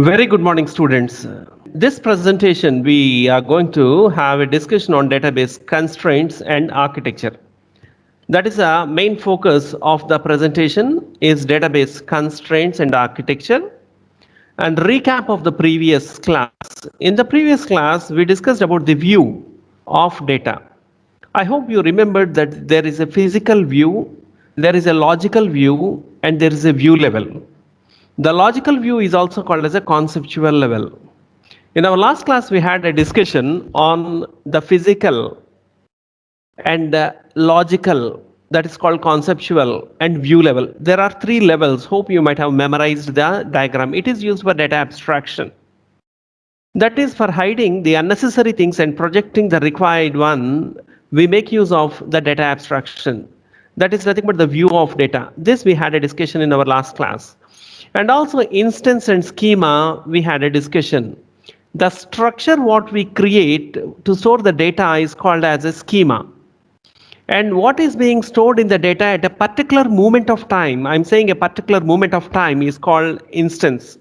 Very good morning, students. This presentation, we are going to have a discussion on database constraints and architecture. That is the main focus of the presentation is database constraints and architecture. And recap of the previous class. In the previous class, we discussed about the view of data. I hope you remembered that there is a physical view, there is a logical view, and there is a view level. The logical view is also called as a conceptual level. In our last class, we had a discussion on the physical and logical, that is called conceptual and view level. There are three levels. Hope you might have memorized the diagram. It is used for data abstraction. That is for hiding the unnecessary things and projecting the required one. We make use of the data abstraction. That is nothing but the view of data. This we had a discussion in our last class. And also instance and schema, we had a discussion. The structure what we create to store the data is called as a schema. And what is being stored in the data at a particular moment of time, I'm saying a particular moment of time, is called instance.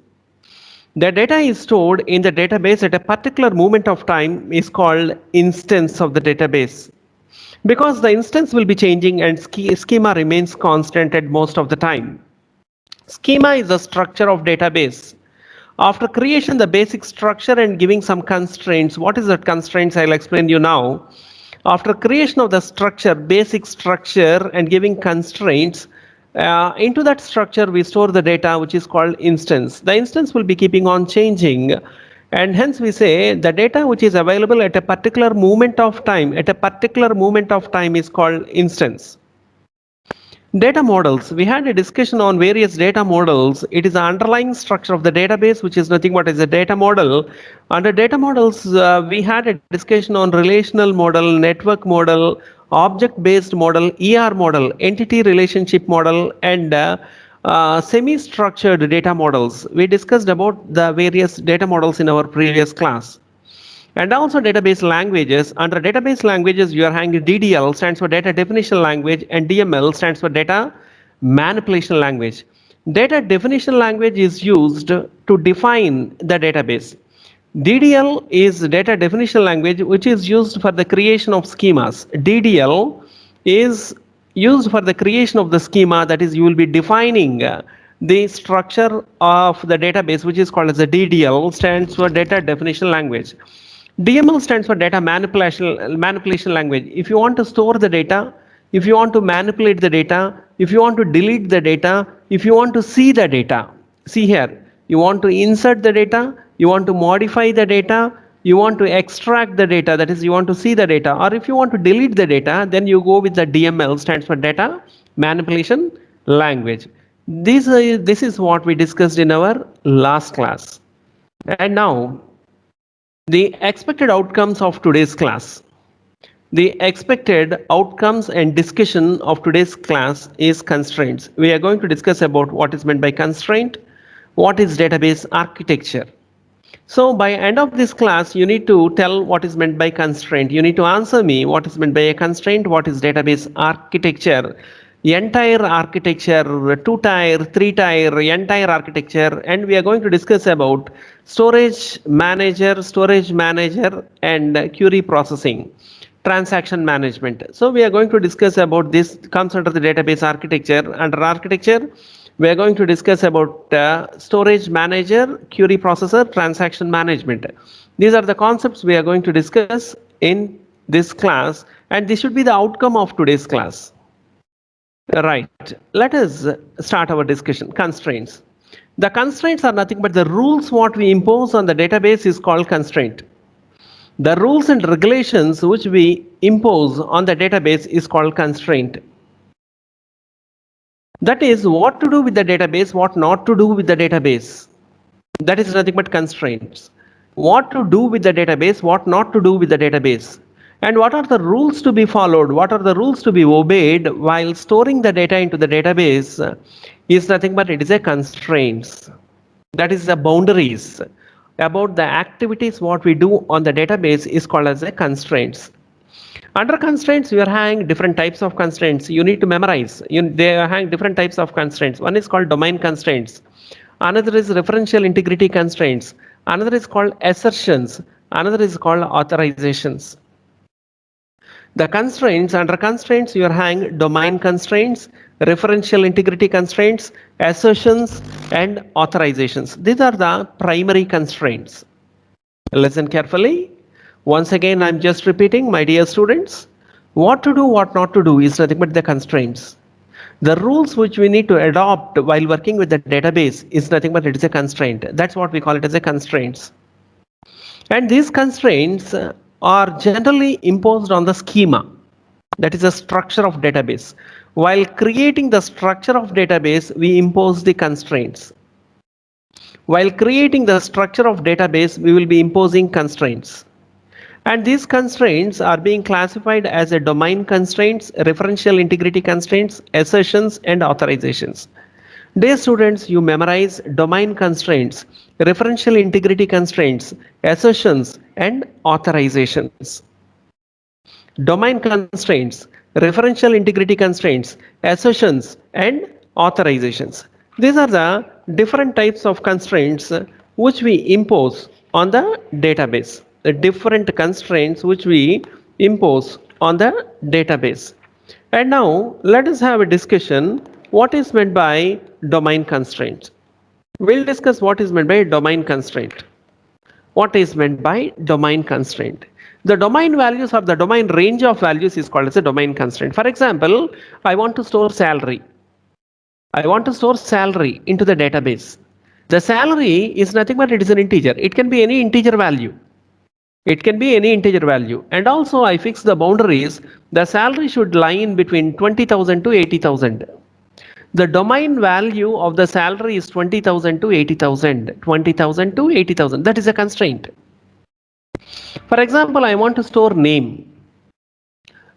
The data is stored in the database at a particular moment of time is called instance of the database. Because the instance will be changing and schema remains constant at most of the time. Schema is the structure of database. After creation, the basic structure and giving some constraints. What is that constraints? I'll explain you now. After creation of the structure, basic structure and giving constraints, into that structure we store the data which is called instance. The instance will be keeping on changing, and hence we say the data which is available at a particular moment of time, is called instance. Data models. We had a discussion on various data models. It is the underlying structure of the database, which is nothing but is a data model. Under data models, we had a discussion on relational model, network model, object-based model, ER model, entity relationship model, and semi-structured data models. We discussed about the various data models in our previous class. And also database languages. Under database languages, you are having DDL stands for data definition language and DML stands for data manipulation language. Data definition language is used to define the database. DDL is data definition language which is used for the creation of schemas. DDL is used for the creation of the schema, that is you will be defining the structure of the database, which is called as a DDL, stands for data definition language. DML stands for data manipulation language. If you want to store the data, if you want to manipulate the data, if you want to delete the data, if you want to see the data, see here, you want to insert the data, you want to modify the data, you want to extract the data, that is you want to see the data, or if you want to delete the data, then you go with the DML, stands for data manipulation language. This is what we discussed in our last class. And now the expected outcomes of today's class. The expected outcomes and discussion of today's class is constraints. We are going to discuss about what is meant by constraint, what is database architecture. So by end of this class, you need to tell what is meant by constraint. You need to answer me what is meant by a constraint, what is database architecture, entire architecture, 2-tier, 3-tier, entire architecture, and we are going to discuss about storage manager, and query processing, transaction management. So we are going to discuss about this, comes under the database architecture. Under architecture, we are going to discuss about storage manager, query processor, transaction management. These are the concepts we are going to discuss in this class, and this should be the outcome of today's class. Right, let us start our discussion. Constraints. The constraints are nothing but the rules what we impose on the database is called constraint. The rules and regulations which we impose on the database is called constraint. That is what to do with the database, what not to do with the database. That is nothing but constraints. What to do with the database, what not to do with the database. And what are the rules to be followed, what are the rules to be obeyed while storing the data into the database is nothing but it is a constraints. That is the boundaries about the activities what we do on the database is called as a constraints. Under constraints, you are having different types of constraints. You need to memorize. They are having different types of constraints. One is called domain constraints. Another is referential integrity constraints. Another is called assertions. Another is called authorizations. The constraints, under constraints, you are having domain constraints, referential integrity constraints, assertions, and authorizations. These are the primary constraints. Listen carefully. Once again, I'm just repeating, my dear students. What to do, what not to do is nothing but the constraints. The rules which we need to adopt while working with the database is nothing but it is a constraint. That's what we call it as a constraints. And these constraints are generally imposed on the schema. That is the structure of database. While creating the structure of database, we impose the constraints. While creating the structure of database, we will be imposing constraints. And these constraints are being classified as a domain constraints, referential integrity constraints, assertions, and authorizations. Dear students, you memorize domain constraints, referential integrity constraints, assertions, and authorizations. Domain constraints, referential integrity constraints, assertions, and authorizations. These are the different types of constraints which we impose on the database. The different constraints which we impose on the database. And now let us have a discussion what is meant by domain constraint. We'll discuss what is meant by domain constraint. What is meant by domain constraint? The domain values or the domain range of values is called as a domain constraint. For example, I want to store salary. I want to store salary into the database. The salary is nothing but it is an integer. It can be any integer value. It can be any integer value. And also I fix the boundaries. The salary should lie in between 20,000 to 80,000. The domain value of the salary is 20,000 to 80,000. 20,000 to 80,000. That is a constraint. For example, I want to store name.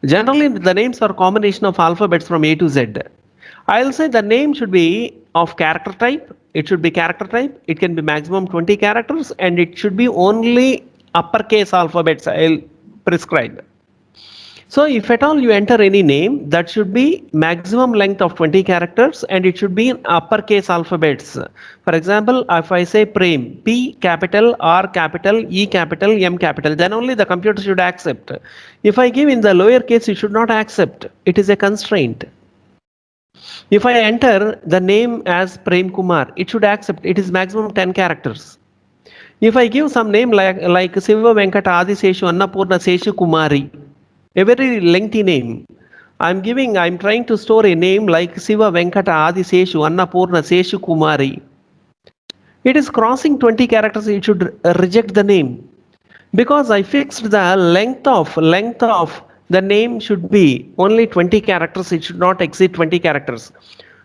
Generally, the names are combination of alphabets from A to Z. I'll say the name should be of character type. It should be character type. It can be maximum 20 characters and it should be only uppercase alphabets I'll prescribe. So if at all you enter any name, that should be maximum length of 20 characters and it should be in uppercase alphabets. For example, if I say Prem, P capital, R capital, E capital, M capital, then only the computer should accept. If I give in the lower case, it should not accept. It is a constraint. If I enter the name as Prem Kumar, it should accept. It is maximum 10 characters. If I give some name like Siva Venkata Adi Seshu Annapurna Seshu Kumari, a very lengthy name. I'm trying to store a name like Siva Venkata Adi Seshu Annapurna Seshu Kumari. It is crossing 20 characters, it should reject the name. Because I fixed the length of the name should be only 20 characters, it should not exceed 20 characters.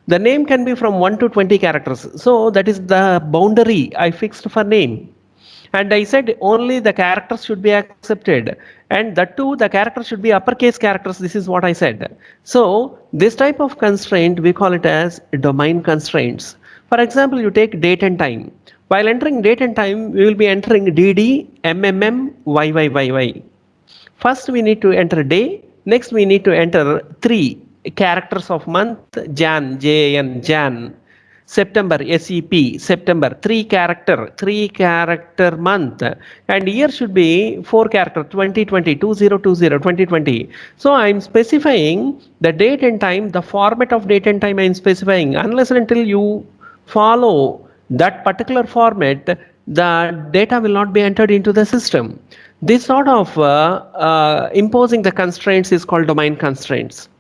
The name can be from 1 to 20 characters. So that is the boundary I fixed for name. And I said only the characters should be accepted. And that too, the characters should be uppercase characters. This is what I said. So this type of constraint, we call it as domain constraints. For example, you take date and time. While entering date and time, we will be entering DD, MMM, YYYY. First, we need to enter day. Next, we need to enter 3 characters of month, Jan, Jan, Jan. September, SEP, September, 3 character month, and year should be 4 character, 2020, 2020, 2020. So I am specifying the date and time, the format of date and time I am specifying. Unless and until you follow that particular format, the data will not be entered into the system. This sort of imposing the constraints is called domain constraints.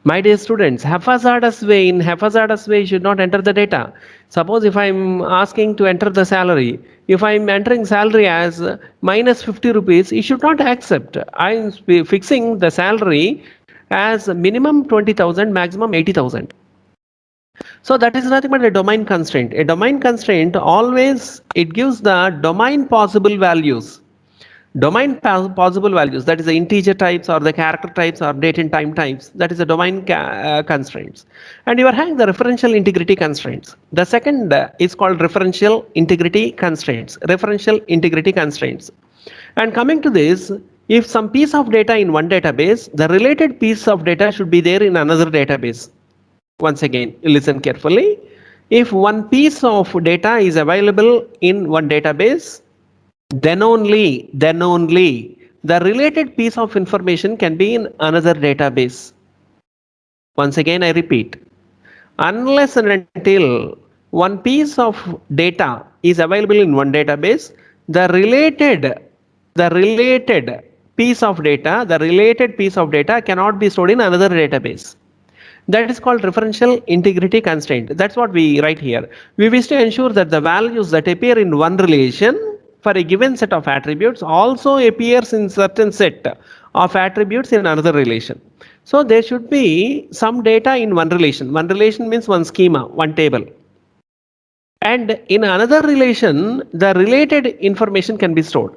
My dear students, in haphazardous way, you should not enter the data. Suppose if I'm asking to enter the salary, if I'm entering salary as minus 50 rupees, you should not accept. I'm fixing the salary as minimum 20,000, maximum 80,000. So that is nothing but a domain constraint. A domain constraint always, it gives the domain possible values. Domain possible values, that is the integer types or the character types or date and time types, that is the domain constraints. And you are having the referential integrity constraints. The second is called referential integrity constraints. Referential integrity constraints. And coming to this, if some piece of data in one database, the related piece of data should be there in another database. Once again, listen carefully. If one piece of data is available in one database, then only the related piece of information can be in another database. Once again, I repeat, unless and until one piece of data is available in one database, the related piece of data cannot be stored in another database. That is called referential integrity constraint. That's what we write here. We wish to ensure that the values that appear in one relation for a given set of attributes also appears in certain set of attributes in another relation. So there should be some data in one relation. One relation means one schema, one table. And in another relation, the related information can be stored.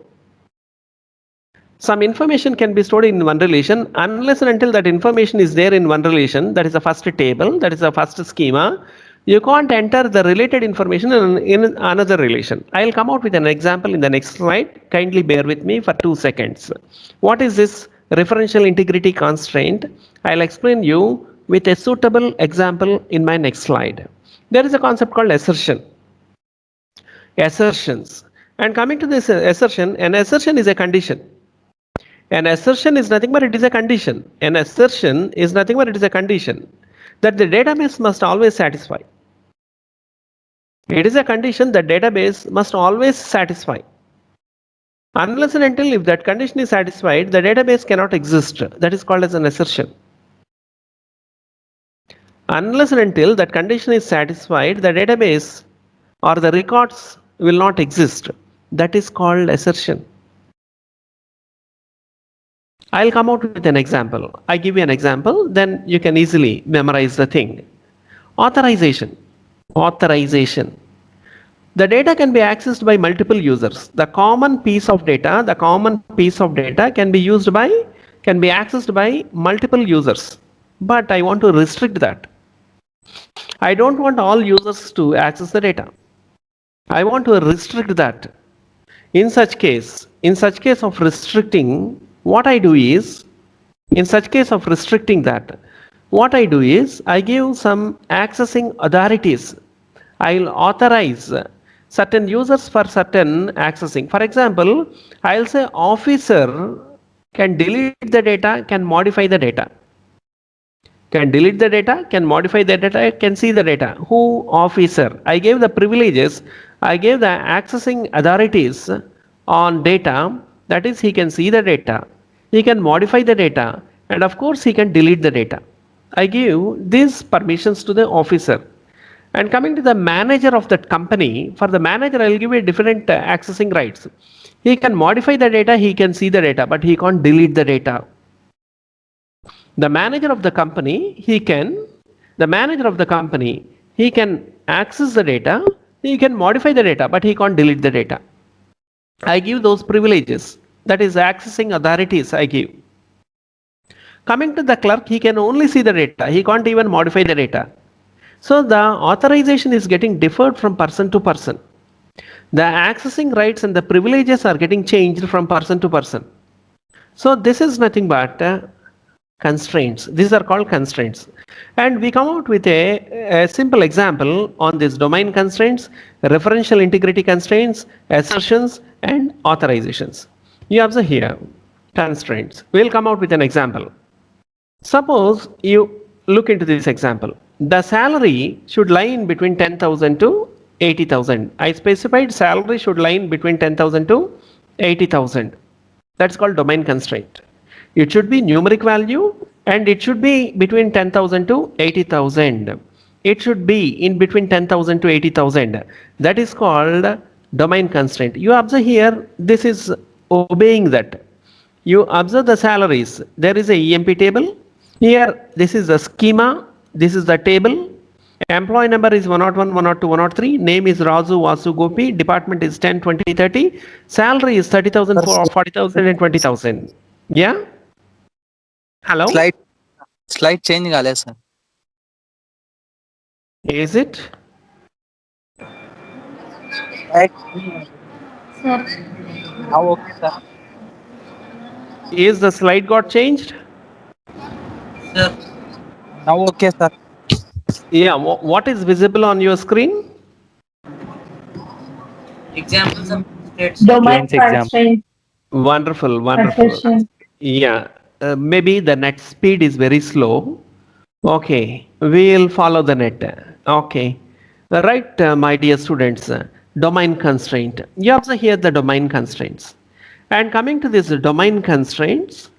Some information can be stored in one relation unless and until that information is there in one relation, that is the first table, that is the first schema. You can't enter the related information in another relation. I'll come out with an example in the next slide. Kindly bear with me for 2 seconds. What is this referential integrity constraint? I'll explain you with a suitable example in my next slide. There is a concept called assertions. And coming to this assertion, an assertion is a condition. An assertion is nothing but it is a condition. An assertion is nothing but it is a condition that the database must always satisfy. It is a condition that database must always satisfy. Unless and until if that condition is satisfied, the database cannot exist. That is called as an assertion. Unless and until that condition is satisfied, the database or the records will not exist. That is called assertion. I'll come out with an example. I give you an example, then you can easily memorize the thing. Authorization. The data can be accessed by multiple users. The common piece of data can be accessed by multiple users. But I want to restrict that. I don't want all users to access the data. I want to restrict that. In such case of restricting, what I do is, I give some accessing authorities. I'll authorize certain users for certain accessing. For example, I'll say officer can delete the data, can modify the data. Can delete the data, can modify the data, can see the data. Who? Officer. I gave the privileges, I gave the accessing authorities on data, that is he can see the data, he can modify the data, and of course he can delete the data. I give these permissions to the officer. And coming to the manager of that company, for the manager I will give a different accessing rights. He can modify the data, he can see the data, but he can't delete the data. The manager of the company, he can access the data, he can modify the data, but he can't delete the data. I give those privileges, that is accessing authorities I give. Coming to the clerk, he can only see the data, he can't even modify the data. So the authorization is getting differed from person to person. The accessing rights and the privileges are getting changed from person to person. So this is nothing but constraints. These are called constraints. And we come out with a simple example on this domain constraints, referential integrity constraints, assertions, and authorizations. You observe here, constraints. We'll come out with an example. Suppose you look into this example. The salary should lie in between 10,000 to 80,000. I specified salary should lie in between 10,000 to 80,000. That's called domain constraint. It should be numeric value and it should be between 10,000 to 80,000. It should be in between 10,000 to 80,000. That is called domain constraint. You observe here, this is obeying that. You observe the salaries. There is a EMP table. Here, this is the schema. This is the table. Employee number is 101, 102, 103. Name is Razu, Vasu, Gopi. Department is 10, 20, 30. Salary is 30,000, 40,000 and 20,000. Yeah? Hello? Slide changing झाले sir. Is it? Sir. Now okay sir. Is the slide got changed? Sir. Now okay sir. Yeah, what is visible on your screen? Examples of states. Domain Students exam. constraint Wonderful, wonderful. assertion. Yeah, maybe the net speed is very slow. Okay, we'll follow the net. Okay, right, my dear students. Domain constraint. You also hear the domain constraints. And coming to this domain constraints,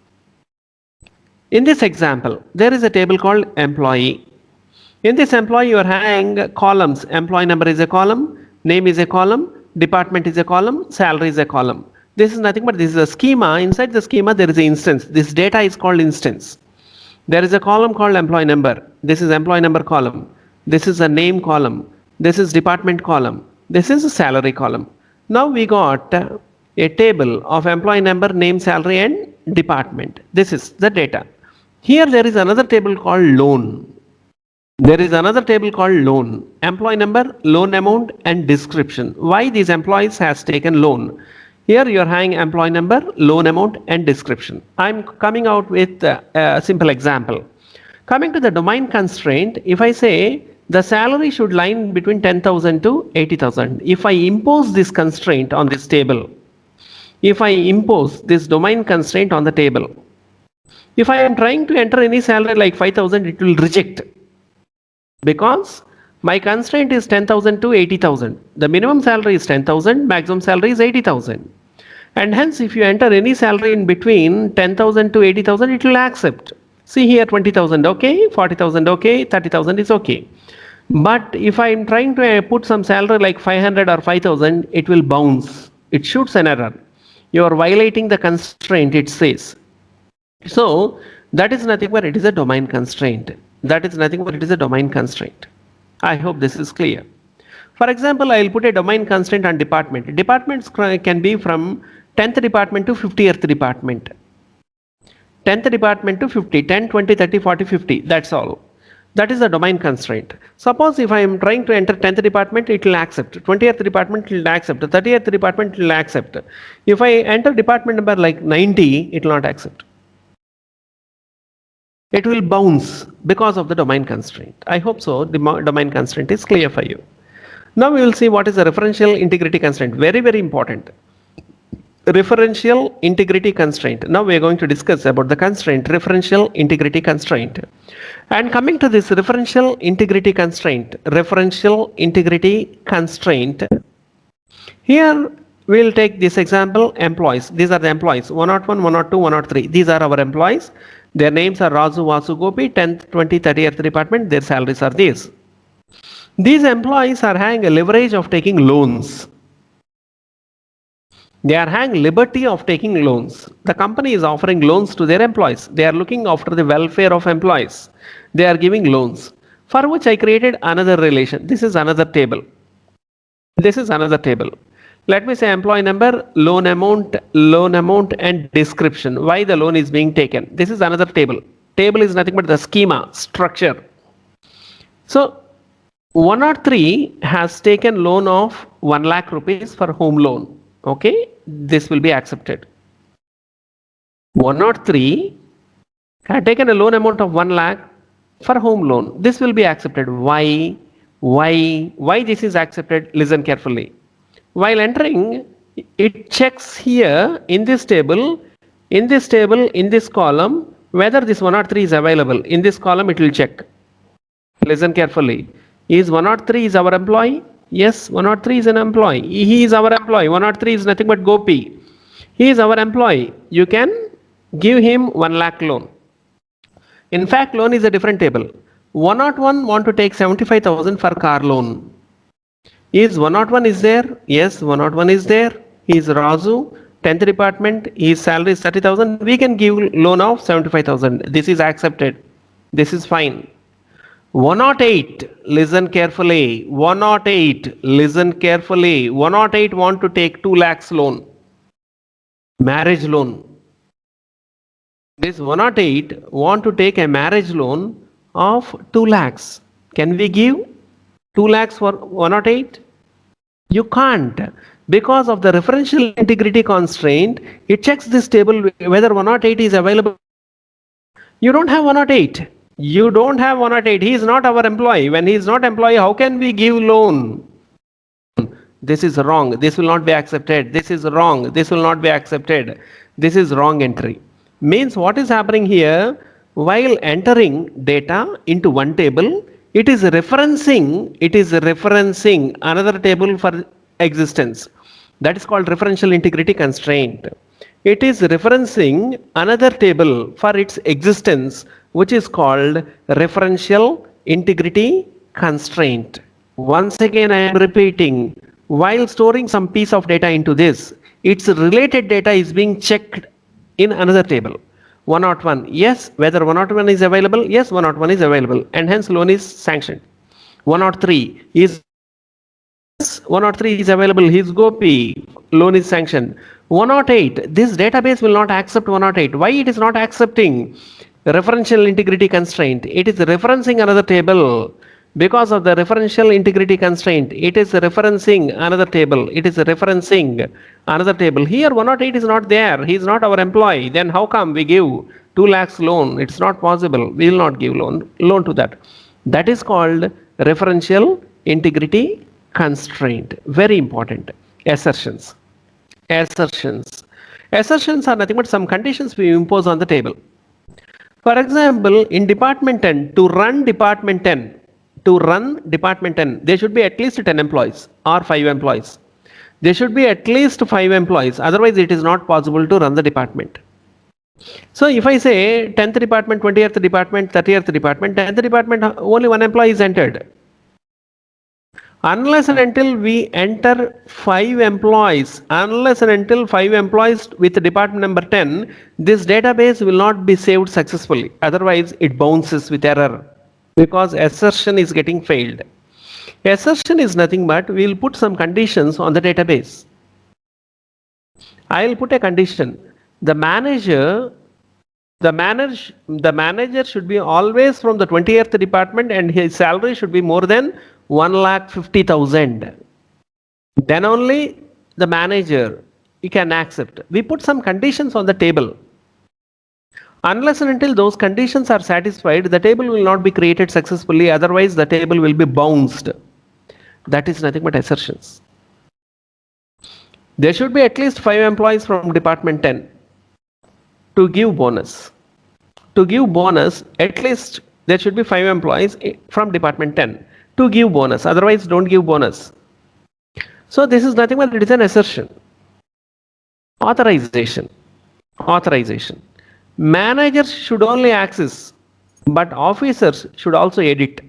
in this example, there is a table called employee. In this employee, you are having columns. Employee number is a column, name is a column, department is a column, salary is a column. This is nothing but this is a schema. Inside the schema, there is an instance. This data is called instance. There is a column called employee number. This is employee number column. This is a name column. This is department column. This is a salary column. Now we got a table of employee number, name, salary, and department. This is the data. Here there is another table called loan. There is another table called loan. Employee number, loan amount, and description. Why these employees has taken loan? Here you are having employee number, loan amount, and description. I'm coming out with a simple example. Coming to the domain constraint, if I say the salary should lie between 10,000 to 80,000. If I impose this constraint on this table, if I impose this domain constraint on the table, if I am trying to enter any salary like 5,000, it will reject. Because my constraint is 10,000 to 80,000. The minimum salary is 10,000, maximum salary is 80,000. And hence, if you enter any salary in between 10,000 to 80,000, it will accept. See here 20,000 okay, 40,000 okay, 30,000 is okay. But if I am trying to put some salary like 500 or 5,000, it will bounce. It shoots an error. You are violating the constraint, it says. So that is nothing but it is a domain constraint. That is nothing but it is a domain constraint. I hope this is clear. For example, I will put a domain constraint on department. Departments can be from 10th department to 50th department. 10th department to 50, 10, 20, 30, 40, 50. That's all. That is the domain constraint. Suppose if I am trying to enter 10th department, it will accept. 20th department, it will accept. 30th department, it will accept. If I enter department number like 90, it will not accept. It will bounce because of the domain constraint. I hope so. The domain constraint is clear for you. Now we will see what is the referential integrity constraint. Very, very important. Referential integrity constraint. Now we are going to discuss about the constraint, referential integrity constraint. And coming to this referential integrity constraint, here we will take this example, employees. These are the employees, 101, 102, 103. These are our employees. Their names are Razu, Vasu, Gopi, 10th, 20th, 30th department. Their salaries are these. These employees are having a leverage of taking loans. They are having liberty of taking loans. The company is offering loans to their employees. They are looking after the welfare of employees. They are giving loans, for which I created another relation. This is another table. This is another table. Let me say employee number, loan amount, and description. Why the loan is being taken. This is another table. Table is nothing but the schema, structure. So 103 has taken loan of 1 lakh rupees for home loan. Okay, this will be accepted. 103 had taken a loan amount of 1 lakh for home loan. This will be accepted. Why this is accepted? Listen carefully. While entering, it checks here in this table, in this column, whether this 103 is available. In this column, it will check. Listen carefully. Is 103 is our employee? Yes, 103 is an employee. He is our employee. 103 is nothing but Gopi. He is our employee. You can give him 1 lakh loan. In fact, loan is a different table. 101 want to take 75,000 for car loan. Is 101 is there? Yes, 101 is there. He is Razu, 10th department. His salary is 30,000. We can give loan of 75,000. This is accepted. This is fine. 108, listen carefully. 108, listen carefully. 108 want to take 2 lakhs loan. Marriage loan. This 108 want to take a marriage loan of 2 lakhs. Can we give 2 lakhs for 108? You can't. Because of the referential integrity constraint, it checks this table whether 108 is available. You don't have 108. You don't have 108. He is not our employee. When he is not employee, how can we give loan? This is wrong. This will not be accepted. This is wrong. This will not be accepted. This is wrong entry. Means what is happening here? While entering data into one table, it is referencing another table for existence. That is called referential integrity constraint. It is referencing another table for its existence, which is called referential integrity constraint. Once again, I am repeating, while storing some piece of data into this, its related data is being checked in another table. 101, yes, whether 101 is available, yes, 101 is available, and hence loan is sanctioned. 103 is 103 is available, his Gopi, loan is sanctioned. 108, this database will not accept 108. Why it is not accepting? Referential integrity constraint. It is referencing another table. Because of the referential integrity constraint, it is referencing another table. It is referencing another table. Here 108 is not there. He is not our employee. Then how come we give 2 lakhs loan? It's not possible. We will not give loan to that. That is called referential integrity constraint. Very important. Assertions. Assertions. Assertions are nothing but some conditions we impose on the table. For example, in department 10, to run department 10, there should be at least 10 employees or 5 employees. There should be at least 5 employees. Otherwise, it is not possible to run the department. So if I say 10th department, 20th department, 30th department, 10th department, only 1 employee is entered. Unless and until we enter 5 employees, with department number 10, this database will not be saved successfully. Otherwise, it bounces with error because assertion is getting failed. Assertion is nothing but we will put some conditions on the database. I will put a condition. The manager should be always from the 20th department and his salary should be more than 1,50,000. Then only the manager he can accept. We put some conditions on the table. Unless and until those conditions are satisfied, the table will not be created successfully. Otherwise, the table will be bounced. That is nothing but assertions. There should be at least 5 employees from department 10 to give bonus. To give bonus, at least there should be 5 employees from department 10 to give bonus. Otherwise, don't give bonus. So this is nothing but it is an assertion. Authorization. Managers should only access, but officers should also edit.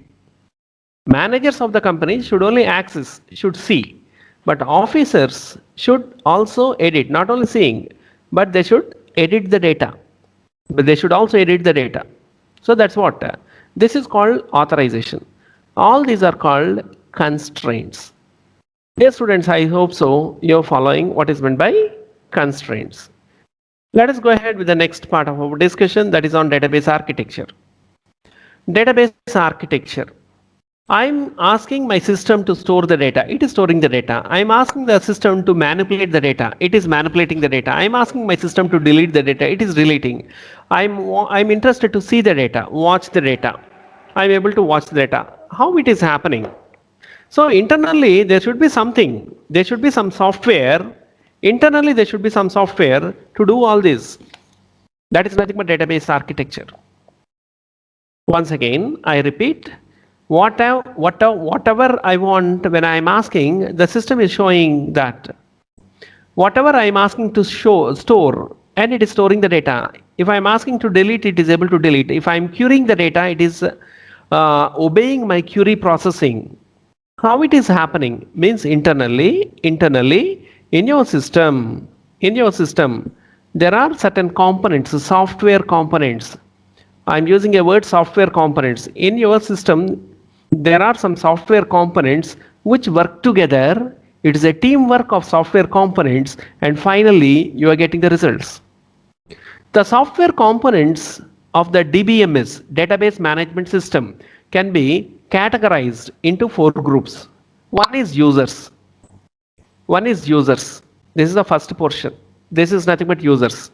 Managers of the company should only access, should see, but officers should also edit, not only seeing, but they should edit the data. So that's what. This is called authorization. All these are called constraints. Dear students, I hope so you're following what is meant by constraints. Let us go ahead with the next part of our discussion, that is on database architecture. Database architecture. I'm asking my system to store the data. It is storing the data. I'm asking the system to manipulate the data. It is manipulating the data. I'm asking my system to delete the data. It is deleting. I'm interested to see the data, watch the data. I'm able to watch the data. How it is happening? So internally there should be something. There should be some software. Internally there should be some software to do all this. That is nothing but database architecture. Once again, I repeat, whatever I want, when I am asking, the system is showing that whatever I am asking to store, and it is storing the data. If I am asking to delete, it is able to delete. If I am querying the data, it is obeying my query processing. How it is happening means internally in your system, there are certain components, software components. I'm using a word, software components. In your system, there are some software components which work together. It is a teamwork of software components, and finally you are getting the results. The software components of the DBMS, database management system, can be categorized into 4 groups. One is users. This is the first portion. This is nothing but users.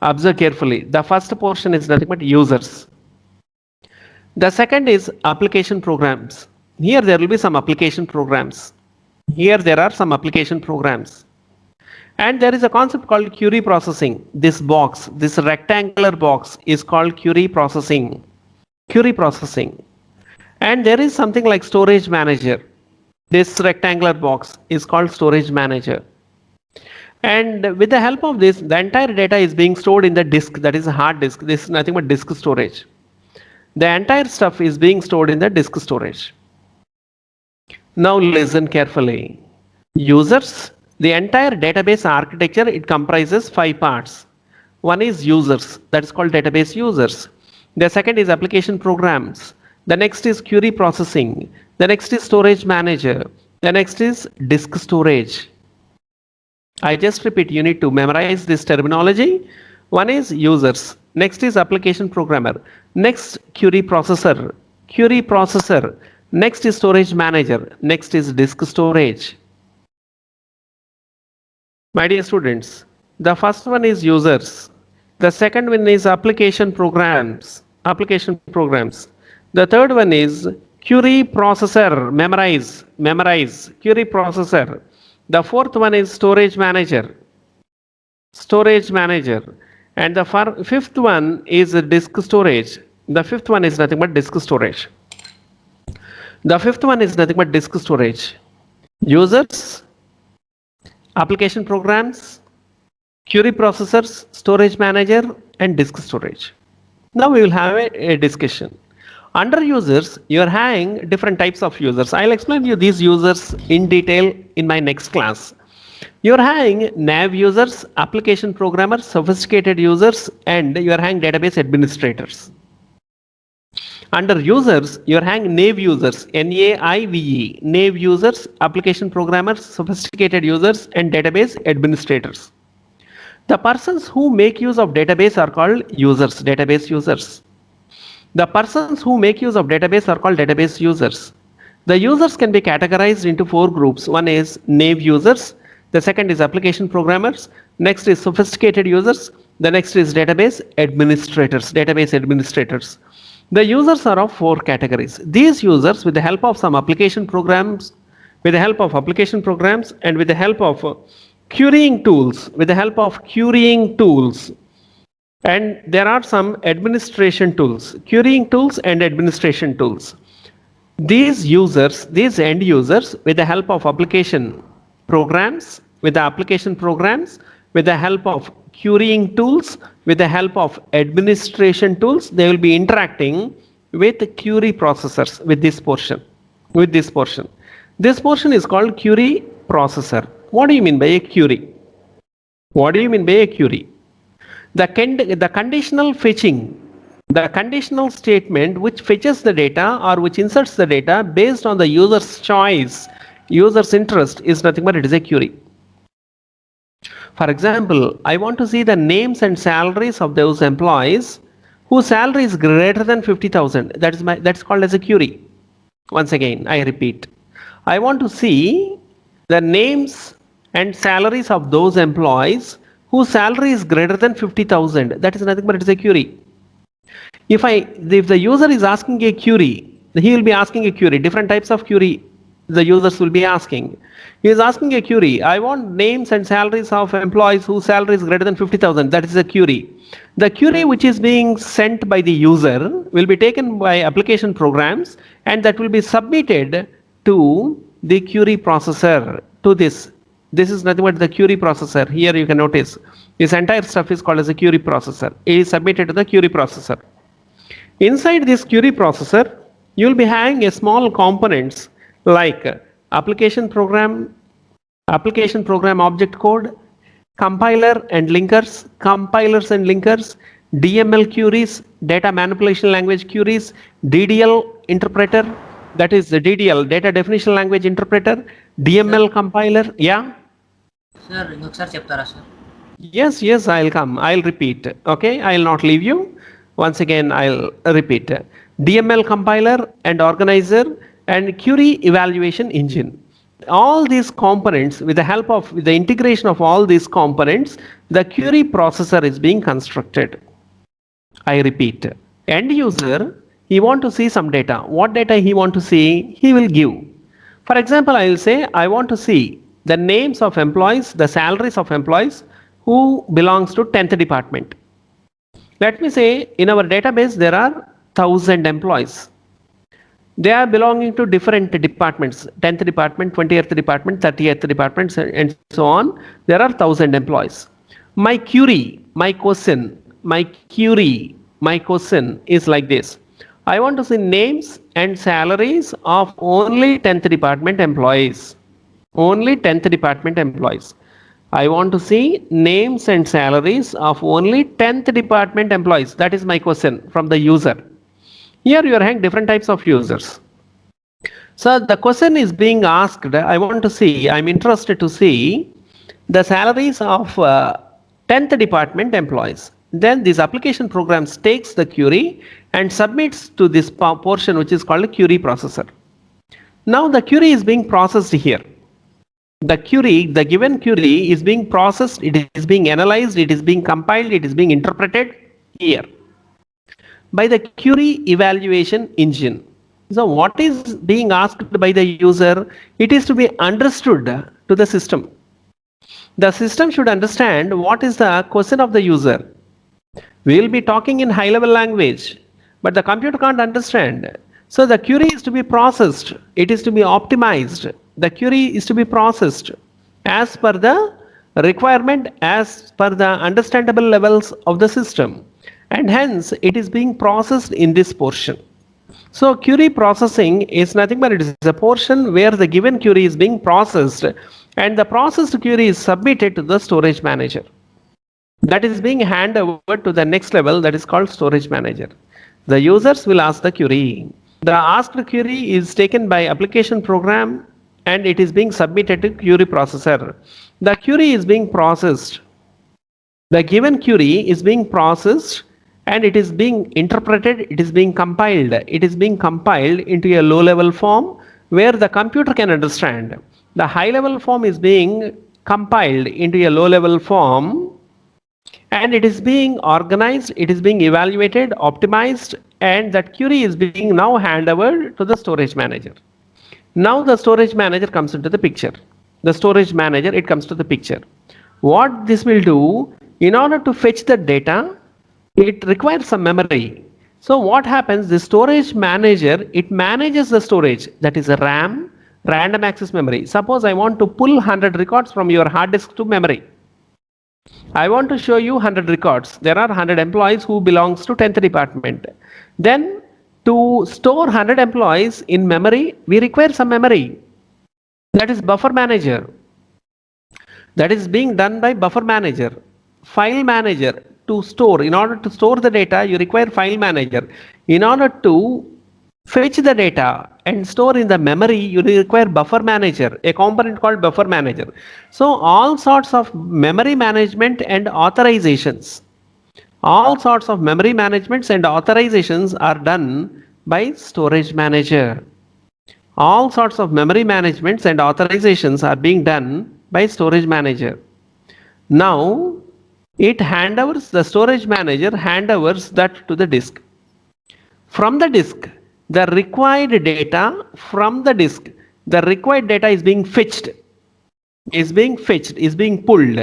Observe carefully. The first portion is nothing but users. The second is application programs. Here there will be some application programs. Here there are some application programs. And there is a concept called query processing. This box, this rectangular box is called query processing. Query processing. And there is something like storage manager. This rectangular box is called storage manager. And with the help of this, the entire data is being stored in the disk, that is a hard disk. This is nothing but disk storage. The entire stuff is being stored in the disk storage. Now listen carefully. Users, the entire database architecture, it comprises 5 parts. One is users, that is called database users. The second is application programs. The next is query processing. The next is storage manager. The next is disk storage. I just repeat, you need to memorize this terminology. One is users. Next is application programmer. Next, query processor. Query processor. Next is storage manager. Next is disk storage. My dear students, the first one is users. The second one is application programs. Application programs. The third one is query processor. Memorize. Query processor. The fourth one is storage manager. Storage manager. And the fifth one is disk storage. The fifth one is nothing but disk storage. The fifth one is nothing but disk storage. Users, application programs, query processors, storage manager, and disk storage. Now we will have a discussion. Under users, you are having different types of users. I'll explain you these users in detail in my next class. You are having nav users, application programmers, sophisticated users, and you are having database administrators. Under users, you are having naive users, N-A-I-V-E, naive users, application programmers, sophisticated users, and database administrators. The persons who make use of database are called users, database users. The persons who make use of database are called database users. The users can be categorized into 4 groups. One is naive users. The second is application programmers. Next is sophisticated users. The next is database administrators, database administrators. The users are of 4 categories. These users, with the help of some application programs, and with the help of querying tools, and there are some administration tools, querying tools and administration tools. These end users, with the help of application programs, with the help of querying tools, with the help of administration tools, they will be interacting with query processors with this portion. This portion is called query processor. What do you mean by a query? The conditional fetching, the conditional statement which fetches the data or which inserts the data based on the user's choice, user's interest, is nothing but it is a query. For example, I want to see the names and salaries of those employees whose salary is greater than 50,000. That's called as a query. Once again, I repeat. I want to see the names and salaries of those employees whose salary is greater than 50,000. That is nothing but it is a query. If the user is asking a query, he will be asking a query. Different types of query the users will be asking. He is asking a query. I want names and salaries of employees whose salary is greater than 50,000. That is a query. The query which is being sent by the user will be taken by application programs, and that will be submitted to the query processor. This is nothing but the query processor. Here you can notice this entire stuff is called as a query processor. It is submitted to the query processor. Inside this query processor, you will be having a small components like application program object code, compilers and linkers, DML queries, data manipulation language queries, DDL interpreter, that is the DDL, data definition language interpreter, DML compiler. Yeah. Sir, inokasari cheptara sir? Yes, I'll come. I'll repeat. Okay, I'll not leave you. Once again, I'll repeat. DML compiler and organizer and query evaluation engine. All these components, with the integration of all these components, the query processor is being constructed. I repeat, end user, He want to see some data. What data he want to see, he will give. For example, I will say, I want to see the names of employees, the salaries of employees who belongs to 10th department. Let me say in our database there are 1000 employees. They are belonging to different departments, 10th department, 20th department, 30th department, and so on. There are 1000 employees. My query, my question is like this. I want to see names and salaries of only 10th department employees. Only 10th department employees. I want to see names and salaries of only 10th department employees. That is my question from the user. Here you are having different types of users. So the question is being asked, I want to see, I'm interested to see the salaries of 10th department employees. Then this application programs takes the query and submits to this portion which is called a query processor. Now the query is being processed here. The given query is being processed, it is being analyzed, it is being compiled, it is being interpreted here by the query evaluation engine. So what is being asked by the user? It is to be understood to the system. The system should understand what is the question of the user. We will be talking in high level language, but the computer can't understand. So the query is to be processed, it is to be optimized. The query is to be processed as per the requirement, as per the understandable levels of the system, and hence it is being processed in this portion. So query processing is nothing but it is a portion where the given query is being processed and the processed query is submitted to the storage manager. That is being handed over to the next level, that is called storage manager. The users will ask the query. The asked query is taken by application program and it is being submitted to query processor. The query is being processed. The given query is being processed and it is being interpreted, it is being compiled. It is being compiled into a low level form where the computer can understand. The high level form is being compiled into a low level form and it is being organized, it is being evaluated, optimized, and that query is being now handed over to the storage manager. Now the storage manager comes into the picture. The storage manager, it comes to the picture. What this will do, in order to fetch the data, it requires some memory. So what happens, the storage manager, it manages the storage, that is a RAM, random access memory. Suppose I want to pull 100 records from your hard disk to memory. I want to show you 100 records. There are 100 employees who belongs to 10th department. Then to store 100 employees in memory, we require some memory. That is buffer manager. That is being done by buffer manager. File manager to store. In order to store the data, you require file manager. In order to fetch the data and store in the memory, you require buffer manager, a component called buffer manager. So all sorts of memory management and authorizations. All sorts of memory managements and authorizations are done by storage manager. All sorts of memory managements and authorizations are being done by storage manager. Now it handovers, the storage manager handovers that to the disk. From the disk, the required data from the disk, the required data is being fetched, is being pulled,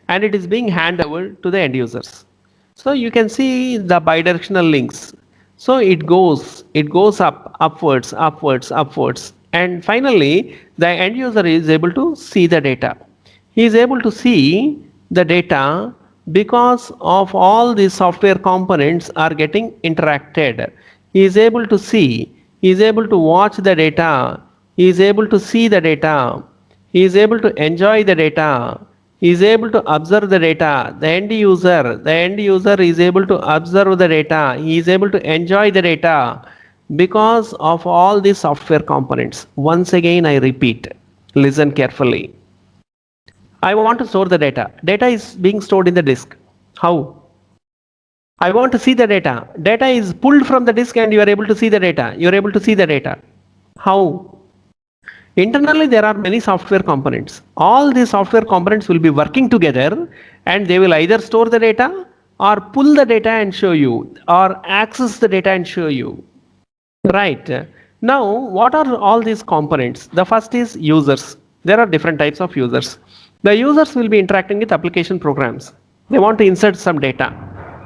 and it is being handed over to the end users. So you can see the bidirectional links. So it goes up, upwards, and finally the end user is able to see the data. He is able to see the data because of all these software components are getting interacted. He is able to see, he is able to watch the data, he is able to see the data, he is able to enjoy the data, he is able to observe the data. The end user is able to observe the data, he is able to enjoy the data because of all these software components. Once again I repeat, listen carefully. I want to store the data. Data is being stored in the disk. How? I want to see the data. Data is pulled from the disk and you are able to see the data. You are able to see the data. How? Internally there are many software components. All these software components will be working together and they will either store the data or pull the data and show you or access the data and show you. Right. Now, what are all these components? The first is users. There are different types of users. The users will be interacting with application programs. They want to insert some data.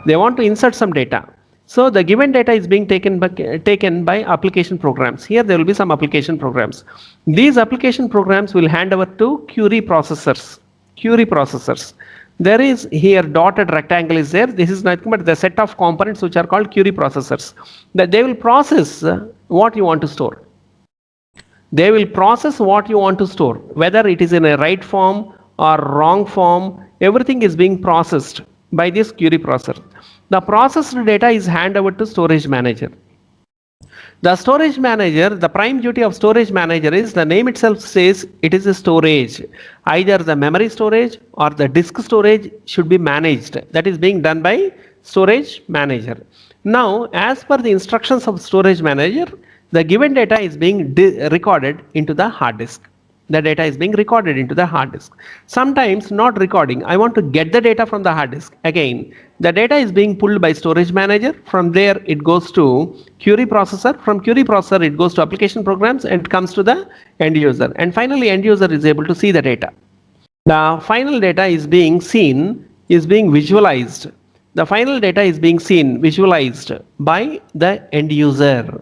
They want to insert some data. So the given data is being taken by application programs. Here there will be some application programs. These application programs will hand over to query processors. Query processors. There is here dotted rectangle is there. This is nothing but the set of components which are called query processors. That they will process what you want to store. They will process what you want to store, whether it is in a right form or wrong form. Everything is being processed by this query processor. The processed data is handed over to storage manager. The storage manager, the prime duty of storage manager is, the name itself says it is a storage. Either the memory storage or the disk storage should be managed. That is being done by storage manager. Now, as per the instructions of storage manager, the given data is being recorded into the hard disk. The data is being recorded into the hard disk. Sometimes not recording, I want to get the data from the hard disk. Again, the data is being pulled by storage manager. From there it goes to query processor. From query processor it goes to application programs and comes to the end user. And finally end user is able to see the data. The final data is being seen, is being visualized. The final data is being seen, visualized by the end user.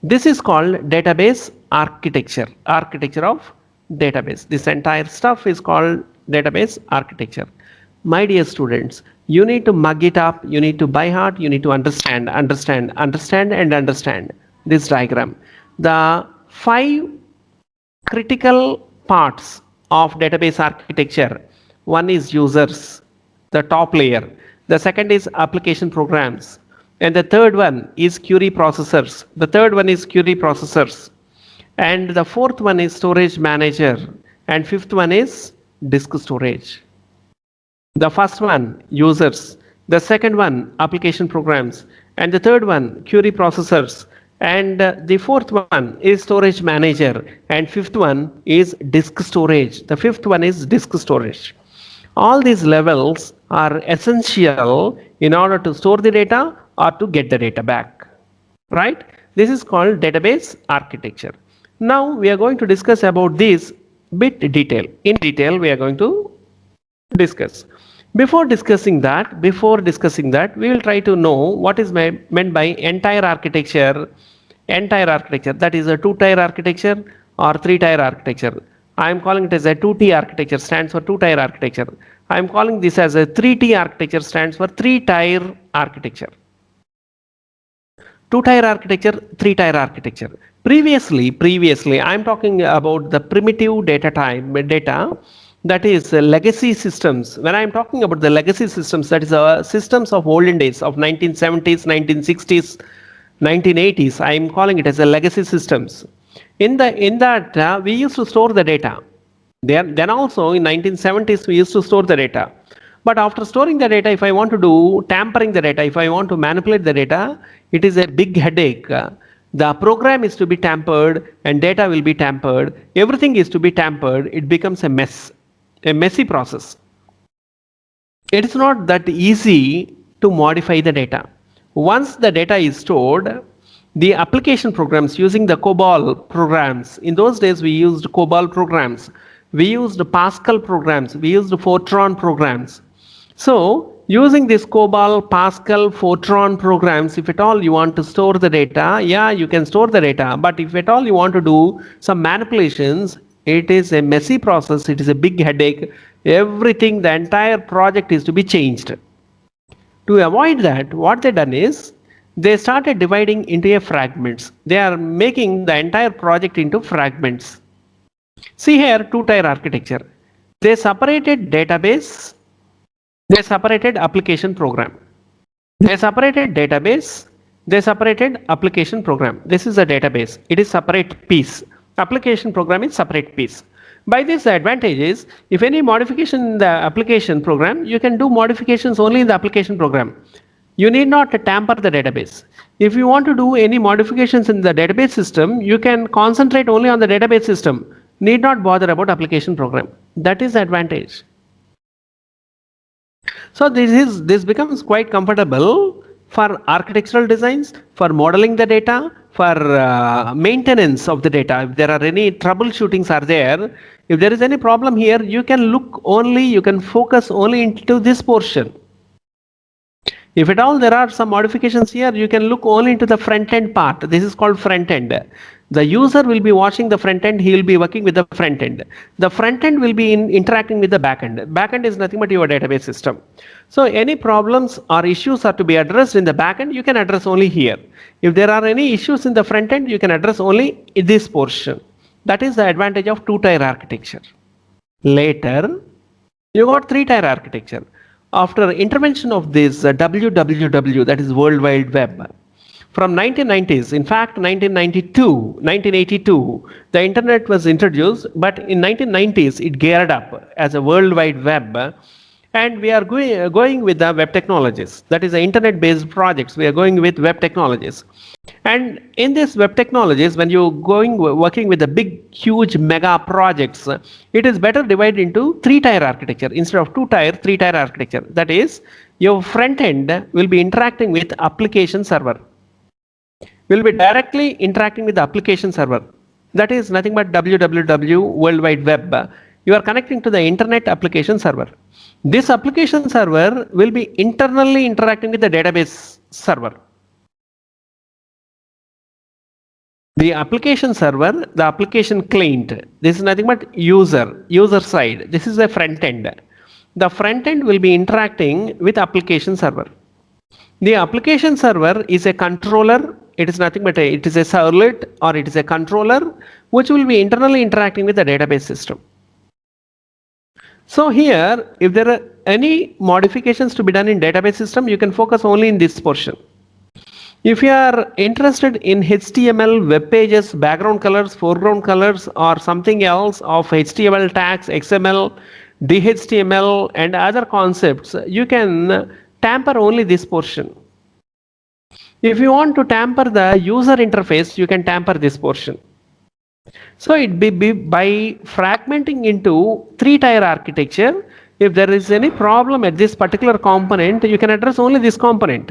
This is called database architecture. Architecture of database. This entire stuff is called database architecture. My dear students, you need to mug it up, you need to by heart, you need to understand this diagram. The 5 critical parts of database architecture. One is users, the top layer. The second is application programs. And the third one is query processors. And the fourth one is storage manager. And fifth one is disk storage. The first one, users. The second one, application programs. And the third one, query processors. And the fourth one is storage manager. And fifth one is disk storage. The fifth one is disk storage. All these levels are essential in order to store the data or to get the data back. Right? This is called database architecture. Now we are going to discuss about this bit detail. In detail we are going to discuss. Before discussing that, we will try to know what is meant by entire architecture. Entire architecture, that is a 2-tier architecture or 3-tier architecture. I am calling it as a 2T architecture, stands for 2-tier architecture. I am calling this as a 3T architecture, stands for 3-tier architecture. 2-tier architecture, 3-tier architecture. Previously, I am talking about the primitive data, that is legacy systems. When I am talking about the legacy systems, that is systems of olden days of 1970s, 1960s, 1980s. I am calling it as a legacy systems. In that we used to store the data. Then also in 1970s we used to store the data. But after storing the data, if I want to do tampering the data, if I want to manipulate the data, it is a big headache. The program is to be tampered and data will be tampered. Everything is to be tampered. It becomes a mess, a messy process. It is not that easy to modify the data. Once the data is stored, the application programs using the COBOL programs, in those days we used COBOL programs, we used Pascal programs, we used Fortran programs. So using this COBOL, Pascal, Fortran programs, if at all you want to store the data, yeah, you can store the data, but if at all you want to do some manipulations, it is a messy process, it is a big headache. Everything, the entire project is to be changed. To avoid that, what they done is, they started dividing into fragments. They are making the entire project into fragments. See here, 2-tier architecture. They separated database, they separated application program. They separated database, they separated application program. This is a database, it is separate piece. Application program is separate piece. By this, the advantage is, if any modification in the application program, you can do modifications only in the application program. You need not tamper the database. If you want to do any modifications in the database system, you can concentrate only on the database system. Need not bother about application program. That is the advantage. So this becomes quite comfortable for architectural designs, for modeling the data, for maintenance of the data. If there are any troubleshootings are there, if there is any problem here, you can focus only into this portion. If at all there are some modifications here, you can look only into the front end part. This is called front end. The user will be watching the front end, he will be working with the front end. The front end will be interacting with the back end. Back end is nothing but your database system. So any problems or issues are to be addressed in the back end, you can address only here. If there are any issues in the front end, you can address only in this portion. That is the advantage of two-tier architecture. Later, you got three-tier architecture. After intervention of this WWW, that is World Wide Web, from 1990s, in fact 1982, the internet was introduced, but in 1990s it geared up as a World Wide Web, and we are going with the web technologies. That is the internet-based projects. We are going with web technologies. And in this web technologies, when you're working with the big, huge mega projects, it is better divided into three-tier architecture instead of two-tier, three-tier architecture. That is, your front end will be interacting with application server. Will be directly interacting with the application server. That is nothing but www World Wide Web. You are connecting to the internet application server. This application server will be internally interacting with the database server. The application server, the application client, this is nothing but user side. This is the front end. The front end will be interacting with application server. The application server is a controller. It is nothing but it is a servlet or it is a controller which will be internally interacting with the database system. So here, if there are any modifications to be done in database system, you can focus only in this portion. If you are interested in HTML, web pages, background colors, foreground colors, or something else of HTML tags, XML, DHTML, and other concepts, you can tamper only this portion. If you want to tamper the user interface, you can tamper this portion. So it be by fragmenting into three-tier architecture, if there is any problem at this particular component, you can address only this component.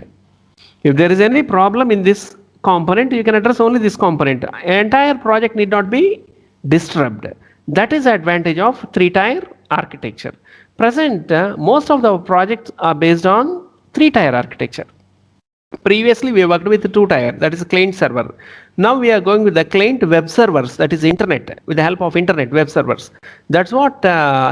If there is any problem in this component, you can address only this component. Entire project need not be disturbed. That is the advantage of three-tier architecture. Present, most of the projects are based on three-tier architecture. Previously, we worked with two-tier, that is client server. Now we are going with the client web servers, that is internet, with the help of internet web servers. That's what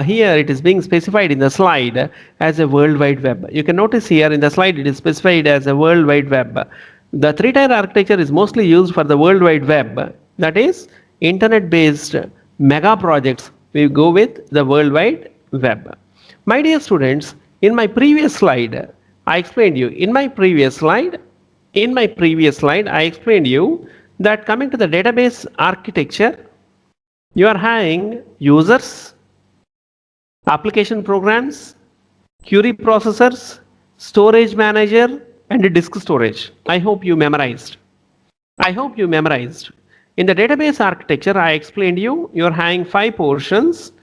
here it is being specified in the slide as a World Wide Web. You can notice here in the slide it is specified as a World Wide Web. The three-tier architecture is mostly used for the World Wide Web, that is internet-based mega projects. We go with the World Wide Web. My dear students, in my previous slide, I explained you, I explained you that coming to the database architecture, you are having users, application programs, query processors, storage manager, and disk storage. I hope you memorized. In the database architecture, I explained you are having five portions.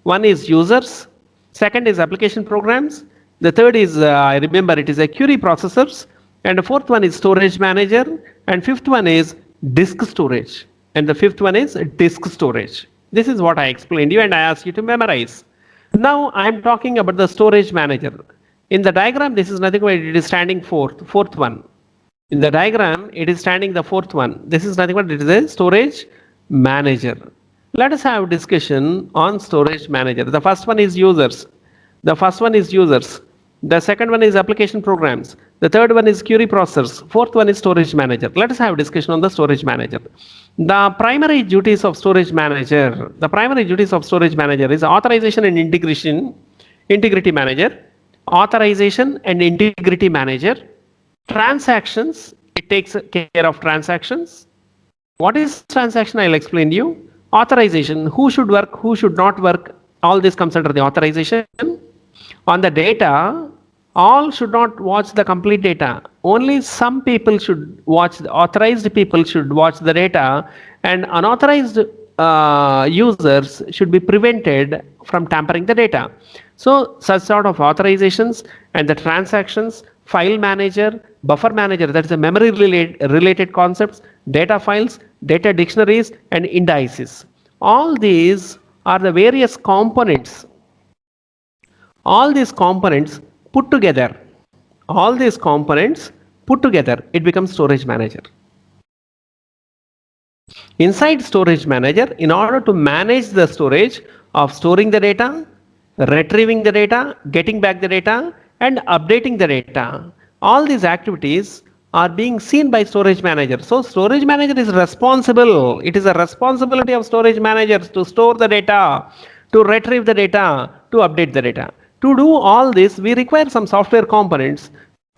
One is users, second is application programs, the third is, I remember it is a query processors, and the fourth one is storage manager, and fifth one is disk storage, and the fifth one is disk storage. This is what I explained you and I asked you to memorize. Now I am talking about the storage manager. In the diagram, this is nothing but it is standing fourth one. In the diagram, it is standing the fourth one. This is nothing but it is a storage manager. Let us have a discussion on storage manager. The first one is users. The second one is application programs. The third one is query processors. Fourth one is storage manager. Let us have a discussion on the storage manager. The primary duties of storage manager is authorization and integrity manager, authorization and integrity manager, transactions, it takes care of transactions. What is transaction? I'll explain to you. Authorization, who should work, who should not work, all this comes under the authorization. On the data, all should not watch the complete data. Only some people should watch, the authorized people should watch the data, and unauthorized users should be prevented from tampering the data. So such sort of authorizations and the transactions file manager, buffer manager, that is a memory related concepts, data files, data dictionaries, and indices. All these are the various components. All these components put together, all these components put together, it becomes storage manager. Inside storage manager, in order to manage the storage of storing the data, retrieving the data, getting back the data, and updating the data, all these activities are being seen by storage manager. So storage manager is responsible. It is a responsibility of storage managers to store the data, to retrieve the data, to update the data. To do all this, we require some software components.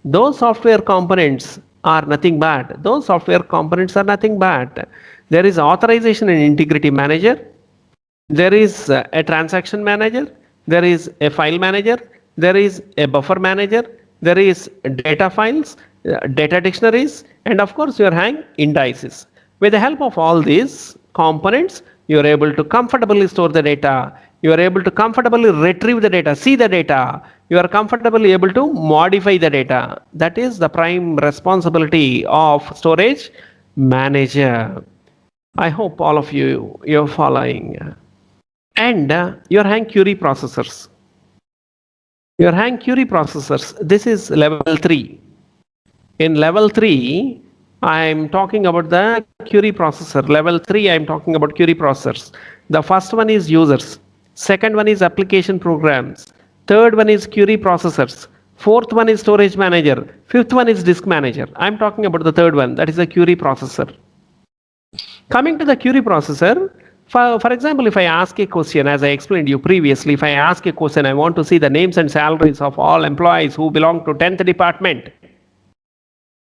Those software components are nothing bad. Those software components are nothing bad. There is authorization and integrity manager. There is a transaction manager. There is a file manager. There is a buffer manager. There is data files, data dictionaries, and of course you are having indices. With the help of all these components, you are able to comfortably store the data. You are able to comfortably retrieve the data, see the data. You are comfortably able to modify the data. That is the prime responsibility of storage manager. I hope all of you're following. And you're having query processors. You're having query processors. This is level 3. In level 3, I'm talking about the query processor. Level 3, I'm talking about query processors. The first one is users. Second one is application programs. Third one is query processors. Fourth one is storage manager. Fifth one is disk manager. I'm talking about the third one, that is the query processor. Coming to the query processor, for example, if I ask a question, as I explained you previously, if I ask a question, I want to see the names and salaries of all employees who belong to 10th department.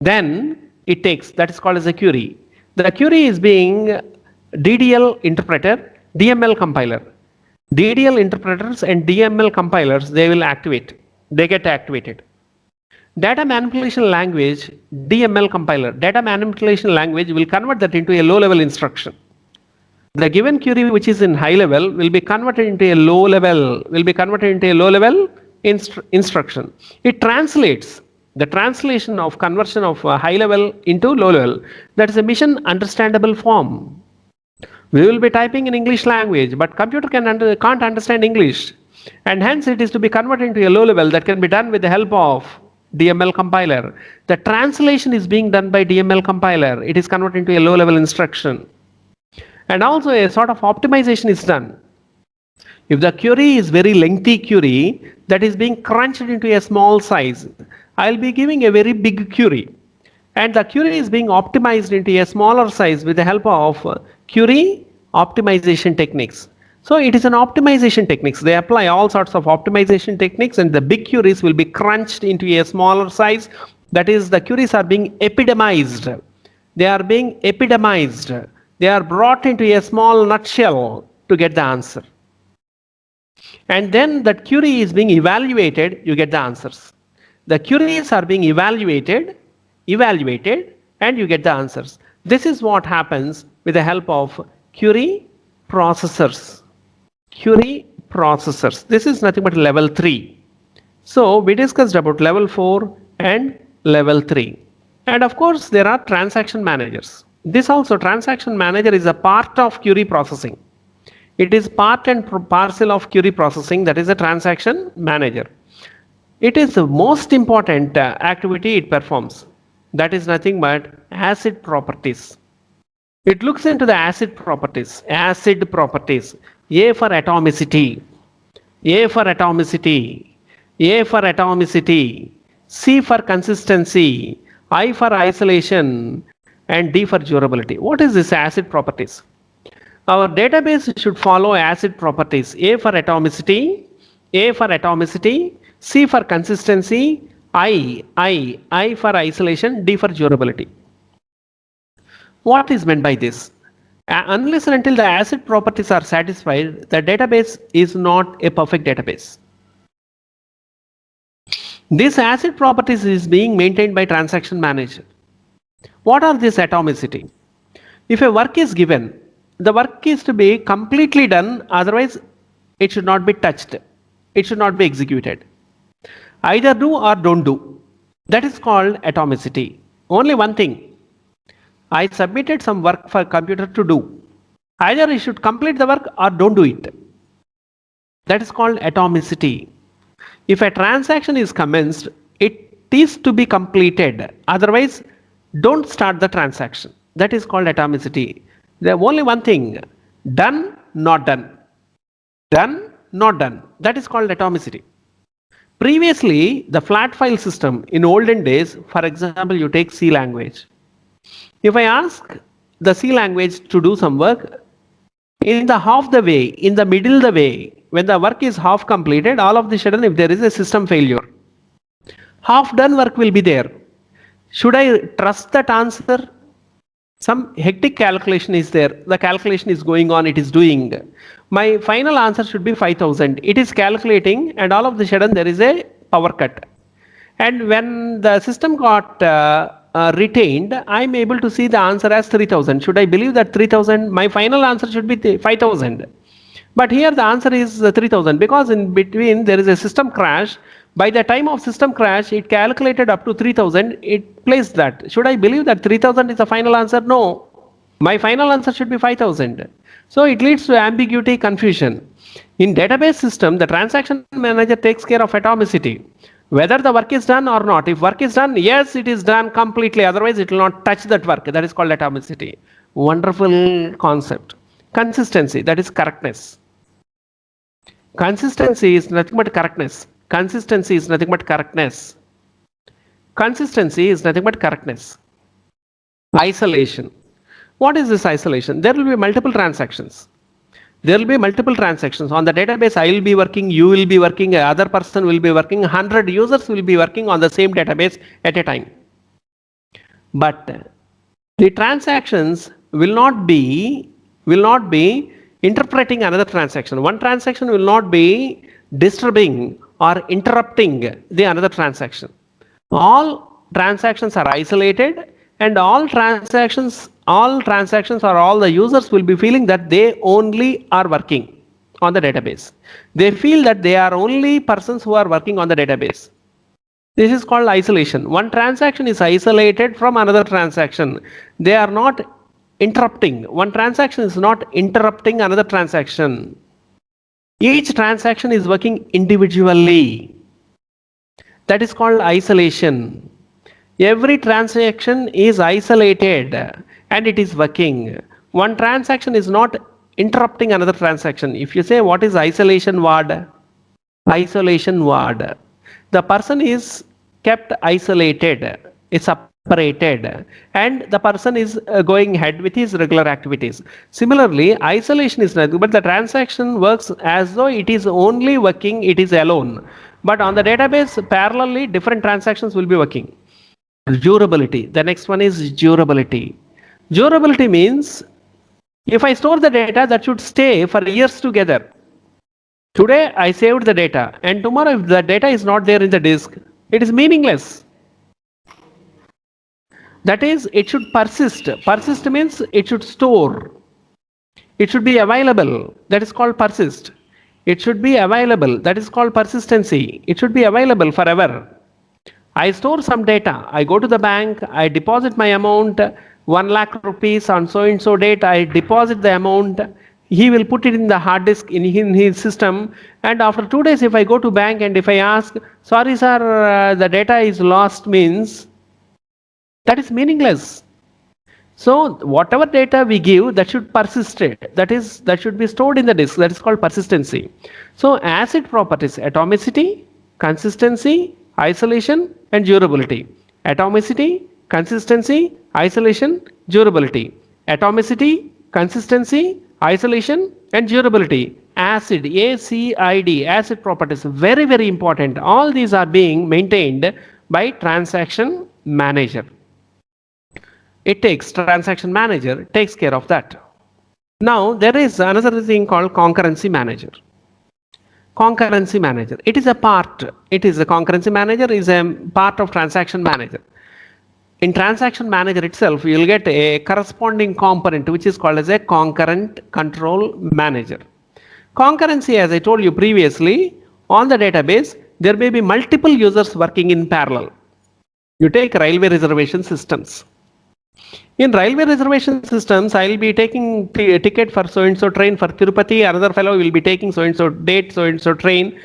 Then it takes, that is called as a query. The query is being DDL interpreter, DML compiler. DDL interpreters and DML compilers, they will activate. They get activated. Data manipulation language, DML compiler, data manipulation language will convert that into a low-level instruction. The given query which is in high level will be converted into a low level, instruction. It translates the translation of conversion of high level into low level. That is a mission understandable form. We will be typing in English language, but computer can't understand English. And hence it is to be converted into a low level that can be done with the help of DML compiler. The translation is being done by DML compiler. It is converted into a low level instruction. And also a sort of optimization is done. If the query is very lengthy query that is being crunched into a small size, I'll be giving a very big query. And the query is being optimized into a smaller size with the help of query optimization techniques. So it is an optimization techniques. They apply all sorts of optimization techniques, and the big queries will be crunched into a smaller size. That is, the queries are being epitomized. They are being epitomized. They are brought into a small nutshell to get the answer. And then that query is being evaluated, you get the answers. The queries are being evaluated, and you get the answers. This is what happens with the help of query processors. Query processors. This is nothing but level 3. So we discussed about level 4 and level 3. And of course, there are transaction managers. This also, transaction manager is a part of query processing. It is part and parcel of query processing, that is a transaction manager. It is the most important activity it performs. That is nothing but acid properties. It looks into the acid properties. Acid properties. A for atomicity. A for atomicity. A for atomicity. C for consistency. I for isolation. And D for durability. What is this acid properties? Our database should follow acid properties. A for atomicity. A for atomicity. C for consistency. I for isolation. D for durability. What is meant by this? Unless and until the acid properties are satisfied, the database is not a perfect database. This acid properties is being maintained by transaction manager. What are this atomicity? If a work is given, the work is to be completely done, otherwise it should not be touched. It should not be executed. Either do or don't do. That is called atomicity. Only one thing. I submitted some work for computer to do. Either you should complete the work or don't do it. That is called atomicity. If a transaction is commenced, it is to be completed. Otherwise, don't start the transaction. That is called atomicity. There only one thing, done, not done. Done, not done. That is called atomicity. Previously, the flat file system in olden days, for example, you take C language. If I ask the C language to do some work, in the half the way, in the middle the way, when the work is half completed, all of the sudden if there is a system failure, half done work will be there. Should I trust that answer? Some hectic calculation is there. The calculation is going on, it is doing. My final answer should be 5000. It is calculating and all of the sudden there is a power cut. And when the system got retained, I'm able to see the answer as 3000. Should I believe that 3000? My final answer should be 5000. But here the answer is 3000 because in between there is a system crash. By the time of system crash, it calculated up to 3000. It placed that. Should I believe that 3000 is the final answer? No. My final answer should be 5000. So it leads to ambiguity, confusion. In database system, the transaction manager takes care of atomicity. Whether the work is done or not. If work is done, yes, it is done completely. Otherwise, it will not touch that work. That is called atomicity. Wonderful concept. Consistency, that is correctness. Consistency is nothing but correctness. Consistency is nothing but correctness. Consistency is nothing but correctness. Isolation. What is this isolation? There will be multiple transactions. There will be multiple transactions. On the database, I will be working, you will be working, other person will be working, 100 users will be working on the same database at a time. But the transactions will not be interpreting another transaction. One transaction will not be disturbing or interrupting the another transaction. All transactions are isolated and all transactions or all the users will be feeling that they only are working on the database. They feel that they are only persons who are working on the database. This is called isolation. One transaction is isolated from another transaction. They are not interrupting. One transaction is not interrupting another transaction. Each transaction is working individually. That is called isolation. Every transaction is isolated and it is working. One transaction is not interrupting another transaction. If you say what is isolation word? Isolation word. The person is kept isolated, is separated, and the person is going ahead with his regular activities. Similarly, isolation is nothing but the transaction works as though it is only working, it is alone. But on the database, parallelly, different transactions will be working. Durability. The next one is durability. Durability means if I store the data, that should stay for years together. Today I saved the data and tomorrow if the data is not there in the disk, it is meaningless. That is, it should persist. Persist means it should store. It should be available. That is called persist. It should be available. That is called persistency. It should be available forever. I store some data. I go to the bank. I deposit my amount, 1 lakh rupees on so and so date. I deposit the amount. He will put it in the hard disk in his system. And after 2 days, if I go to bank and if I ask, sorry sir, the data is lost, means that is meaningless. So whatever data we give, that should persist. That should be stored in the disk. That is called persistency. So acid properties: atomicity, consistency, isolation, and durability. Atomicity, consistency, isolation, durability. Atomicity, consistency, isolation, and durability. Acid, ACID, acid properties, very, very important. All these are being maintained by transaction manager. Transaction manager takes care of that. Now there is another thing called concurrency manager. Concurrency manager. It is a concurrency manager is a part of transaction manager. In transaction manager itself, you will get a corresponding component which is called as a concurrent control manager. Concurrency, as I told you previously, on the database, there may be multiple users working in parallel. You take railway reservation systems. In railway reservation systems, I'll be taking ticket for so and so train for Tirupati. Another fellow will be taking so and so date, so and so train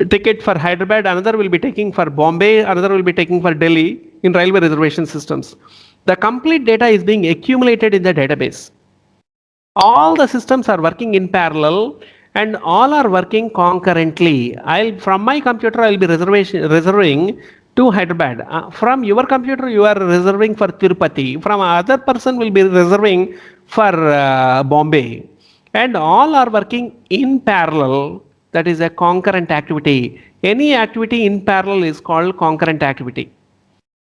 ticket for Hyderabad. Another will be taking for Bombay. Another will be taking for Delhi in railway reservation systems. The complete data is being accumulated in the database. All the systems are working in parallel and all are working concurrently. From my computer I'll be reserving to Hyderabad. From your computer you are reserving for Tirupati. From other person will be reserving for Bombay. And all are working in parallel. That is a concurrent activity. Any activity in parallel is called concurrent activity.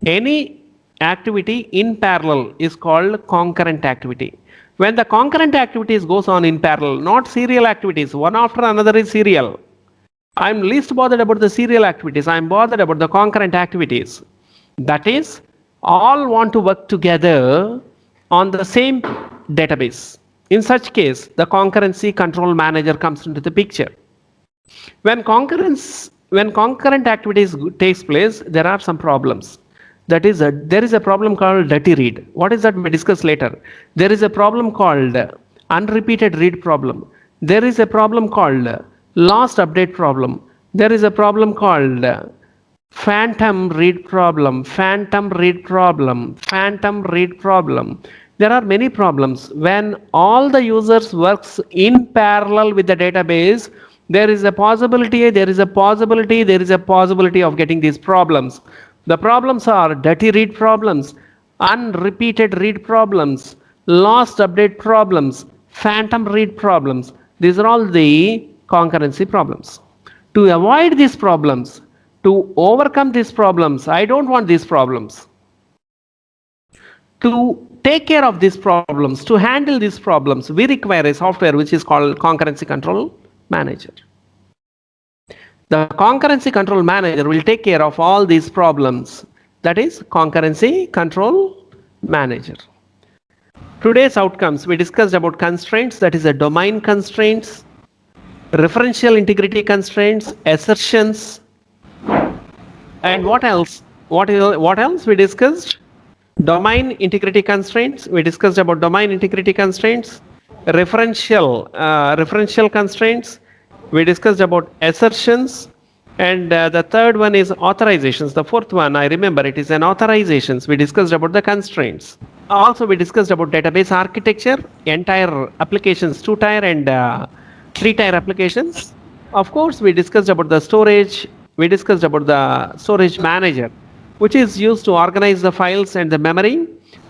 Any activity in parallel is called concurrent activity. When the concurrent activities goes on in parallel, not serial activities, one after another is serial. I'm least bothered about the serial activities. I'm bothered about the concurrent activities. That is, all want to work together on the same database. In such case, the concurrency control manager comes into the picture. When concurrent activities takes place, there are some problems. There is a problem called dirty read. What is that? We discuss later. There is a problem called unrepeated read problem. There is a problem called lost update problem. There is a problem called phantom read problem. There are many problems. When all the users works in parallel with the database, there is a possibility of getting these problems. The problems are dirty read problems, unrepeated read problems, lost update problems, phantom read problems. These are all the concurrency problems. To avoid these problems, to overcome these problems, I don't want these problems. To take care of these problems, to handle these problems, we require a software which is called Concurrency Control Manager. The Concurrency Control Manager will take care of all these problems. That is Concurrency Control Manager. Today's outcomes, we discussed about constraints, that is a domain constraints, referential integrity constraints, assertions, and what else? What else we discussed? Domain integrity constraints. We discussed about domain integrity constraints, referential constraints. We discussed about assertions, and the third one is authorizations. The fourth one, I remember, it is an authorizations. We discussed about the constraints. Also, we discussed about database architecture, entire applications, 2-tier and 3-tier applications. Of course, we discussed about the storage. We discussed about the storage manager, which is used to organize the files and the memory,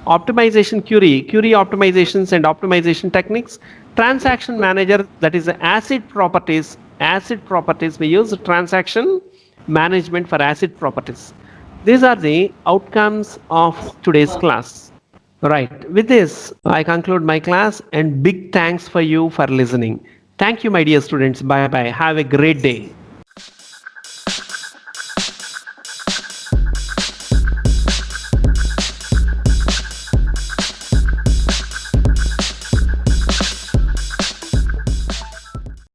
optimization query optimizations and optimization techniques, transaction manager, that is ACID properties. We use transaction management for ACID properties. These are the outcomes of today's class. Right. With this, I conclude my class and big thanks for you for listening. Thank you, my dear students. Bye bye. Have a great day.